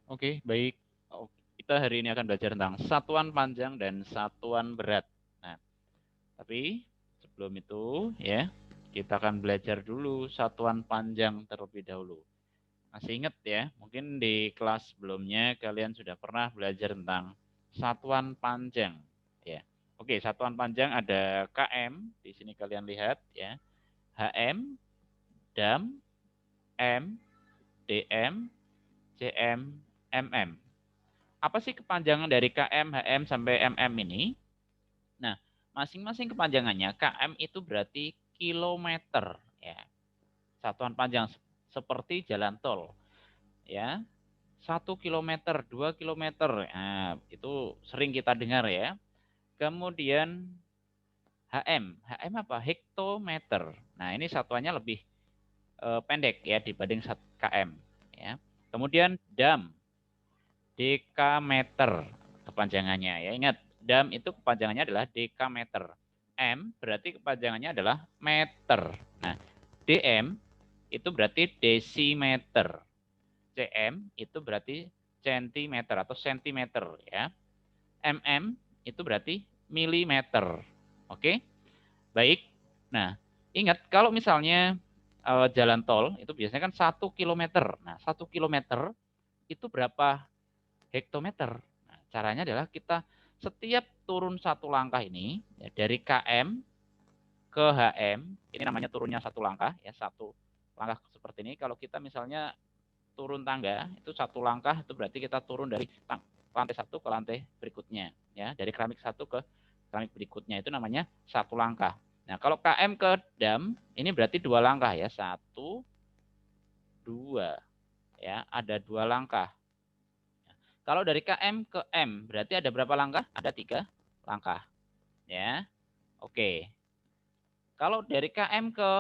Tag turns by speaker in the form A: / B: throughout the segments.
A: Oke, baik. Kita hari ini akan belajar tentang satuan panjang dan satuan berat. Nah, tapi sebelum itu ya, kita akan belajar dulu satuan panjang terlebih dahulu. Masih ingat ya, mungkin di kelas sebelumnya kalian sudah pernah belajar tentang satuan panjang ya. Oke, satuan panjang ada km, di sini kalian lihat ya. HM, dam, m, dm, cm, mm. Apa sih kepanjangan dari km, hm, sampai mm ini? Nah, masing-masing kepanjangannya, km itu berarti kilometer. Ya. Satuan panjang seperti jalan tol. Ya, 1 kilometer, 2 kilometer. Nah, itu sering kita dengar ya. Kemudian hm apa? Hektometer. Nah, ini satuannya lebih pendek ya dibanding km. Ya. Kemudian dam, dekameter kepanjangannya ya. Ingat, dam itu kepanjangannya adalah dekameter. M berarti kepanjangannya adalah meter. Nah, dm itu berarti desimeter. cm itu berarti centimeter atau sentimeter ya. mm itu berarti milimeter. Oke? Baik. Nah, ingat kalau misalnya jalan tol itu biasanya kan 1 kilometer. Nah, 1 kilometer itu berapa hektometer. Nah, caranya adalah kita setiap turun satu langkah ini ya, dari km ke hm, ini namanya turunnya satu langkah ya, satu langkah seperti ini. Kalau kita misalnya turun tangga itu satu langkah itu berarti kita turun dari lantai satu ke lantai berikutnya ya, dari keramik satu ke keramik berikutnya itu namanya satu langkah. Nah, kalau km ke dam ini berarti dua langkah ya, satu dua ya, ada dua langkah. Kalau dari km ke m berarti ada berapa langkah? Ada 3 langkah. Ya. Oke. Kalau dari km ke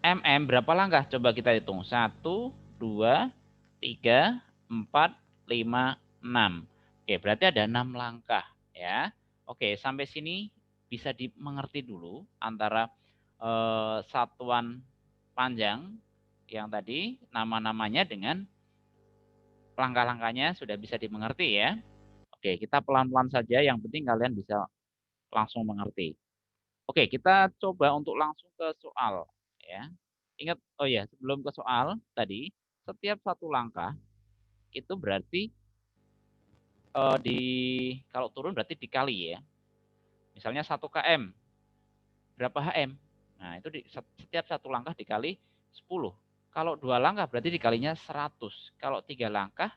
A: mm berapa langkah? Coba kita hitung. 1, 2, 3, 4, 5, 6. Oke, berarti ada 6 langkah ya. Oke, sampai sini bisa dimengerti dulu antara satuan panjang yang tadi nama-namanya dengan langkah-langkahnya sudah bisa dimengerti ya. Oke, kita pelan-pelan saja, yang penting kalian bisa langsung mengerti. Oke, kita coba untuk langsung ke soal ya. Ingat, oh ya, sebelum ke soal tadi, setiap satu langkah itu berarti di kalau turun berarti dikali ya. Misalnya 1 km, berapa hm? Nah, itu setiap satu langkah dikali 10. Kalau 2 langkah berarti dikalinya 100. Kalau 3 langkah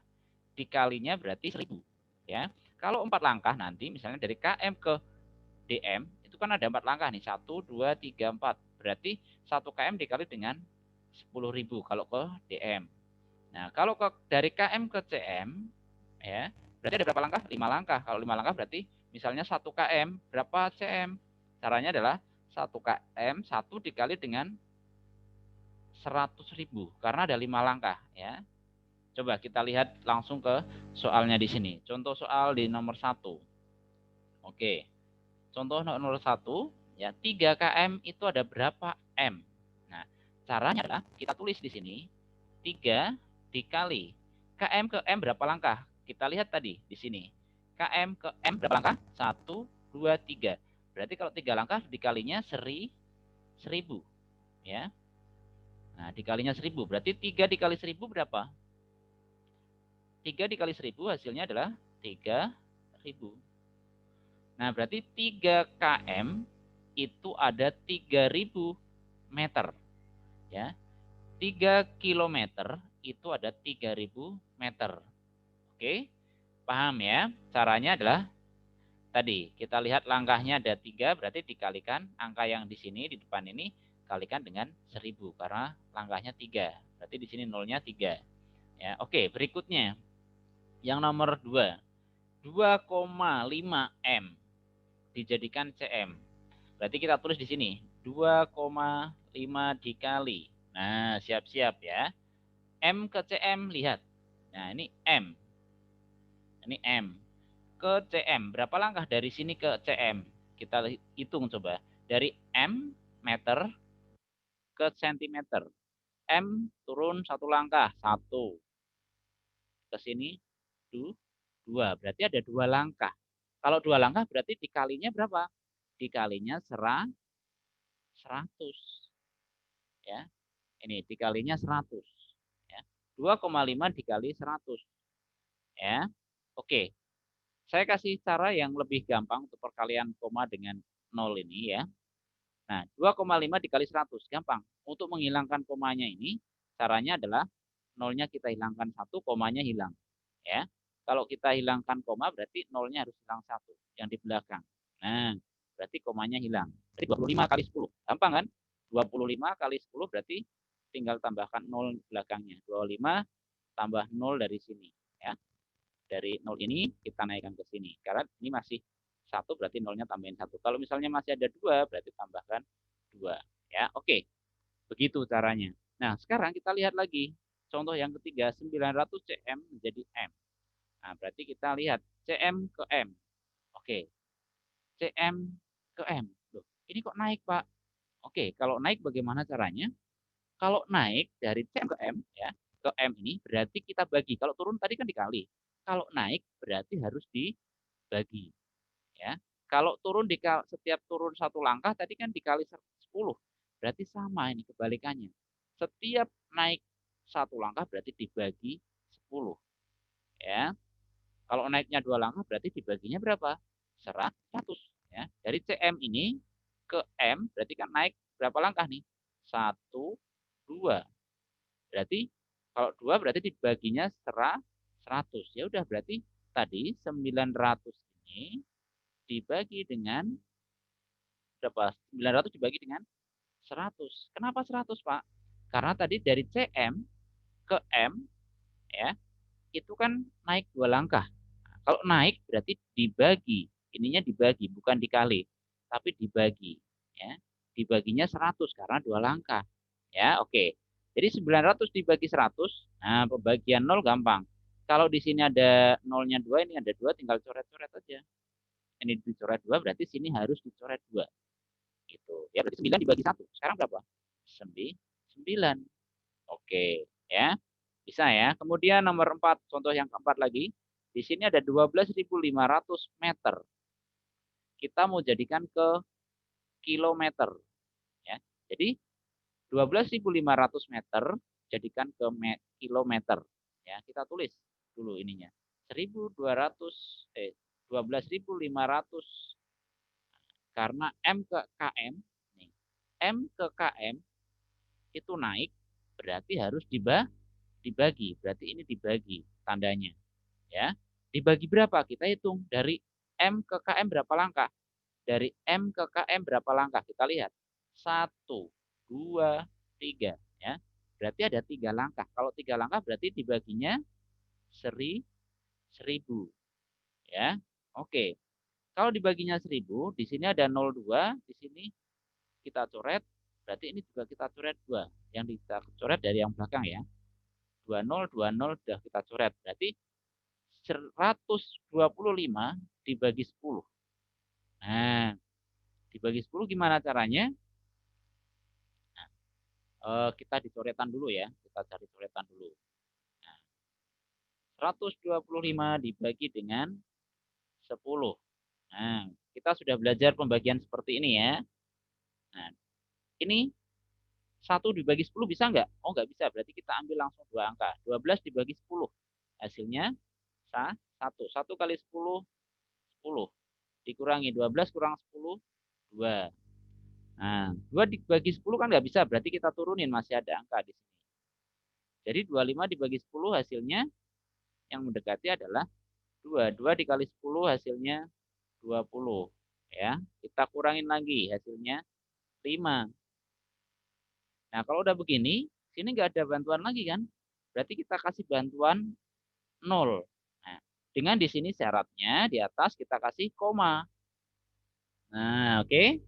A: dikalinya berarti 1000 ya. Kalau 4 langkah nanti misalnya dari km ke dm itu kan ada 4 langkah nih, 1, 2, 3, 4. Berarti 1 km dikali dengan 10.000 kalau ke dm. Nah, kalau dari km ke cm ya, berarti ada berapa langkah? 5 langkah. Kalau 5 langkah berarti misalnya 1 km berapa cm? Caranya adalah 1 km 1 dikali dengan 100.000 karena ada 5 langkah ya. Coba kita lihat langsung ke soalnya di sini. Contoh soal di nomor 1. Oke. Contoh nomor 1, ya 3 km itu ada berapa m? Nah, caranya adalah kita tulis di sini 3 dikali km ke m berapa langkah? Kita lihat tadi di sini. Km ke m berapa langkah? 1, 2, 3. Berarti kalau 3 langkah dikalinya 1000 ya. Nah, dikalinya 1000 berarti 3 dikali 1000 berapa? 3 dikali 1000 hasilnya adalah 3000. Nah, berarti 3 km itu ada 3000 meter. Ya. 3 kilometer itu ada 3000 meter. Oke, paham ya? Caranya adalah tadi kita lihat langkahnya ada 3, berarti dikalikan angka yang di sini di depan ini kalikan dengan 1000 karena langkahnya 3. Berarti di sini nolnya 3. Ya, oke, berikutnya yang nomor 2. 2,5 m dijadikan cm. Berarti kita tulis di sini 2,5 dikali. Nah, siap-siap ya. M ke cm lihat. Nah, ini M. Ini M. Ke cm. Berapa langkah dari sini ke cm? Kita hitung coba. Dari M meter ke cm. M turun 1 langkah. 1. Ke sini 2. Berarti ada 2 langkah. Kalau 2 langkah berarti dikalinya berapa? Dikalinya 100. Ya. Ini dikalinya 100. Ya. 2,5 dikali 100. Ya. Oke. Saya kasih cara yang lebih gampang untuk perkalian koma dengan 0 ini ya. Nah, 2,5 dikali 100 gampang. Untuk menghilangkan komanya ini caranya adalah nolnya kita hilangkan 1, komanya hilang. Ya. Kalau kita hilangkan koma berarti nolnya harus hilang 1 yang di belakang. Nah, berarti komanya hilang. Berarti 25 kali 10. Gampang kan? 25 kali 10 berarti tinggal tambahkan 0 belakangnya. 25 tambah 0 dari sini. Ya. Dari 0 ini kita naikkan ke sini. Karena ini masih 1 berarti nolnya tambahin 1. Kalau misalnya masih ada 2 berarti tambahkan 2. Ya, oke. Begitu caranya. Nah, sekarang kita lihat lagi. Contoh yang ketiga, 900 cm menjadi M. Nah, berarti kita lihat cm ke M. Oke. cm ke M. Loh, ini kok naik, Pak? Oke, kalau naik bagaimana caranya? Kalau naik dari cm ke M, ya, ke M ini berarti kita bagi. Kalau turun tadi kan dikali. Kalau naik berarti harus dibagi. Ya. Kalau turun setiap turun 1 langkah tadi kan dikali 10. Berarti sama ini kebalikannya. Setiap naik 1 langkah berarti dibagi 10. Ya. Kalau naiknya 2 langkah berarti dibaginya berapa? 100. Ya. Dari cm ini ke M berarti kan naik berapa langkah nih? 1, 2. Berarti kalau 2 berarti dibaginya 100. Ya udah berarti tadi 900 ini dibagi dengan berapa? 900 dibagi dengan 100. Kenapa 100, Pak? Karena tadi dari cm ke M ya, itu kan naik 2 langkah. Nah, kalau naik berarti dibagi. Ininya dibagi, bukan dikali, tapi dibagi ya. Dibaginya 100 karena 2 langkah. Ya, oke. Jadi 900 dibagi 100. Nah, pembagian 0 gampang. Kalau di sini ada nolnya 2, ini ada 2, tinggal coret-coret aja. Ini dicoret 2 berarti sini harus dicoret 2. Gitu. Ya berarti 9 dibagi 1. Sekarang berapa? 9. Oke, ya. Bisa ya. Kemudian nomor 4, contoh yang keempat lagi. Di sini ada 12.500 meter. Kita mau jadikan ke kilometer, ya. Jadi 12.500 meter jadikan ke kilometer. Ya, kita tulis dulu ininya. 12.500 karena M ke KM nih. M ke KM itu naik berarti harus dibagi. Berarti ini dibagi tandanya. Ya. Dibagi berapa? Kita hitung dari M ke KM berapa langkah? Dari M ke KM berapa langkah? Kita lihat. 1, 2, 3. Ya. Berarti ada 3 langkah. Kalau 3 langkah berarti dibaginya 1000. Ya. Oke. Kalau dibaginya 1000, di sini ada 02, di sini kita coret, berarti ini juga kita coret 2. Yang kita coret dari yang belakang ya. 20 sudah kita coret. Berarti 125 dibagi 10. Nah, dibagi 10 gimana caranya? Nah, kita dicoretan dulu ya. Kita cari coretan dulu. Nah, 125 dibagi dengan 10. Nah, kita sudah belajar pembagian seperti ini ya. Nah, ini 1 dibagi 10 bisa nggak? Oh, nggak bisa. Berarti kita ambil langsung 2 angka. 12 dibagi 10. Hasilnya 1. 1 kali 10, 10. Dikurangi 12 kurang 10, 2. Nah, 2 dibagi 10 kan nggak bisa. Berarti kita turunin. Masih ada angka di sini. Jadi 25 dibagi 10 hasilnya yang mendekati adalah 2. 2 dikali 10 hasilnya 20. Ya, kita kurangin lagi hasilnya 5. Nah, kalau udah begini, sini nggak ada bantuan lagi kan? Berarti kita kasih bantuan 0. Nah, dengan di sini syaratnya di atas kita kasih koma. Nah, oke.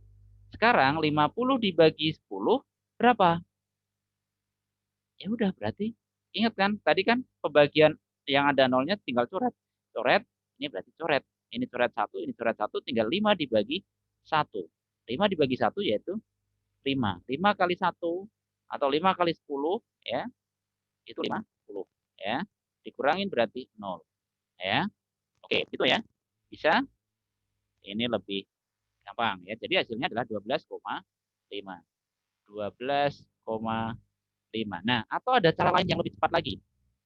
A: Sekarang 50 dibagi 10 berapa? Ya udah berarti ingat kan tadi kan pembagian yang ada nolnya tinggal coret. Coret, ini berarti coret. Ini coret 1, ini coret 1, tinggal 5 dibagi 1. 5 dibagi 1 yaitu 5. 5 kali 1 atau 5 kali 10 ya, itu 50 ya. Dikurangin berarti 0. Ya. Oke, itu ya. Bisa ini lebih gampang ya. Jadi hasilnya adalah 12,5. 12,5. Nah, atau ada cara lain yang lebih cepat lagi.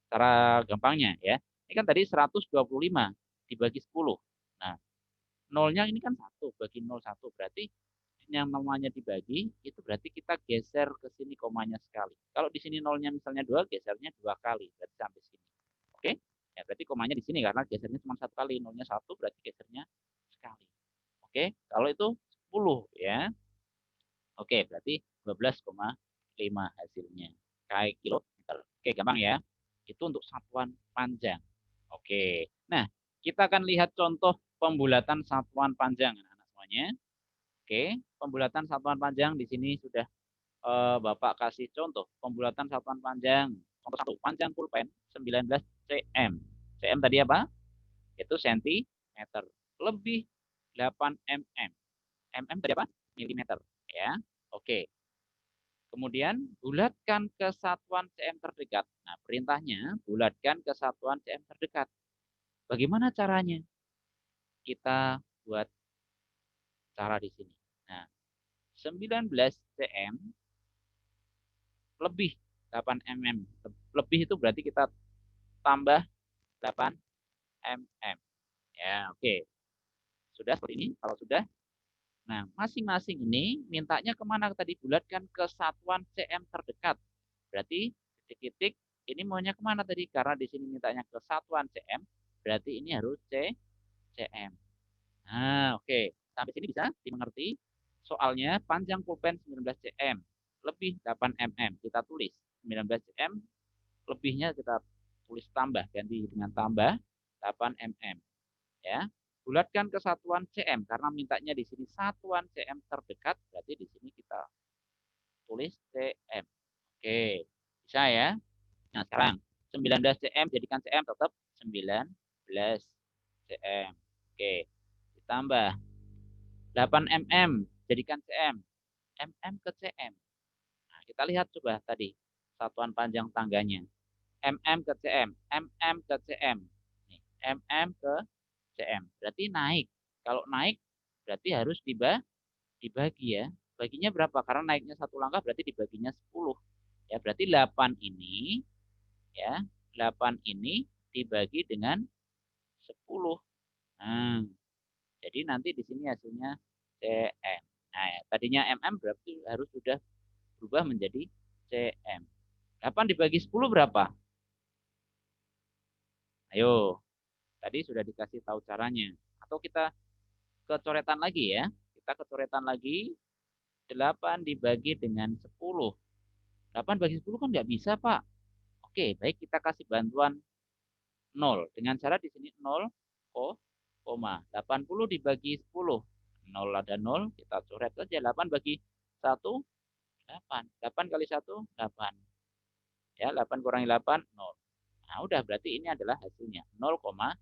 A: Cara gampangnya ya. Ini kan tadi 125 dibagi 10. Nah, nolnya ini kan 1 bagi 0 1. Berarti yang namanya dibagi itu berarti kita geser ke sini komanya sekali. Kalau di sini nolnya misalnya 2, gesernya 2 kali. Berarti sampai sini. Oke? Ya, berarti komanya di sini karena gesernya cuma 1 kali. Nolnya 1 berarti gesernya sekali. Oke? Kalau itu 10 ya. Oke, berarti 12,5 hasilnya. Kayak kilometer. Oke, gampang ya. Itu untuk satuan panjang. Oke. Nah, kita akan lihat contoh pembulatan satuan panjang anak-anak semuanya. Oke, pembulatan satuan panjang di sini sudah Bapak kasih contoh pembulatan satuan panjang. Contoh 1, panjang pulpen 19 cm. Cm tadi apa? Itu sentimeter. Lebih 8 mm. Mm tadi apa? Milimeter. Ya. Oke. Kemudian bulatkan ke satuan cm terdekat. Nah, perintahnya bulatkan ke satuan cm terdekat. Bagaimana caranya? Kita buat cara di sini. Nah, 19 cm lebih 8 mm. Lebih itu berarti kita tambah 8 mm. Ya, oke. Sudah seperti ini. Kalau sudah, nah masing-masing ini mintanya kemana tadi? Bulatkan ke satuan cm terdekat. Berarti titik-titik ini maunya kemana tadi? Karena di sini mintanya ke satuan cm, berarti ini harus cm. Nah, oke. Sampai sini bisa dimengerti. Soalnya panjang pulpen 19 cm, lebih 8 mm. Kita tulis 19 cm, lebihnya kita tulis tambah, ganti dengan tambah 8 mm. Ya. Bulatkan ke satuan cm karena mintanya di sini satuan cm terdekat, berarti di sini kita tulis cm. Oke. Bisa ya? Nah, sekarang 19 cm jadikan cm tetap 19 cm. Oke. Ditambah 8 mm jadikan cm. Mm ke cm. Nah, kita lihat coba tadi satuan panjang tangganya. Mm ke cm, mm ke cm. Nih, mm ke cm. Berarti naik. Kalau naik berarti harus dibagi ya. Baginya berapa? Karena naiknya satu langkah berarti dibaginya 10. Ya, berarti 8 ini ya, 8 ini dibagi dengan 10. Nah, jadi nanti di sini hasilnya cm. Nah, ya, tadinya mm berarti harus sudah berubah menjadi cm. 8 dibagi 10 berapa? Ayo, tadi sudah dikasih tahu caranya. Atau kita kecoretan lagi ya. Kita kecoretan lagi. 8 dibagi dengan 10. 8 bagi 10 kan nggak bisa, Pak. Oke, baik kita kasih bantuan 0. Dengan cara di sini 0, koma. 80 dibagi 10. 0 ada 0, kita coret saja. 8 bagi 1, 8. 8 kali 1, 8. Ya, 8 kurangi 8, 0. Nah, udah berarti ini adalah hasilnya 0,8.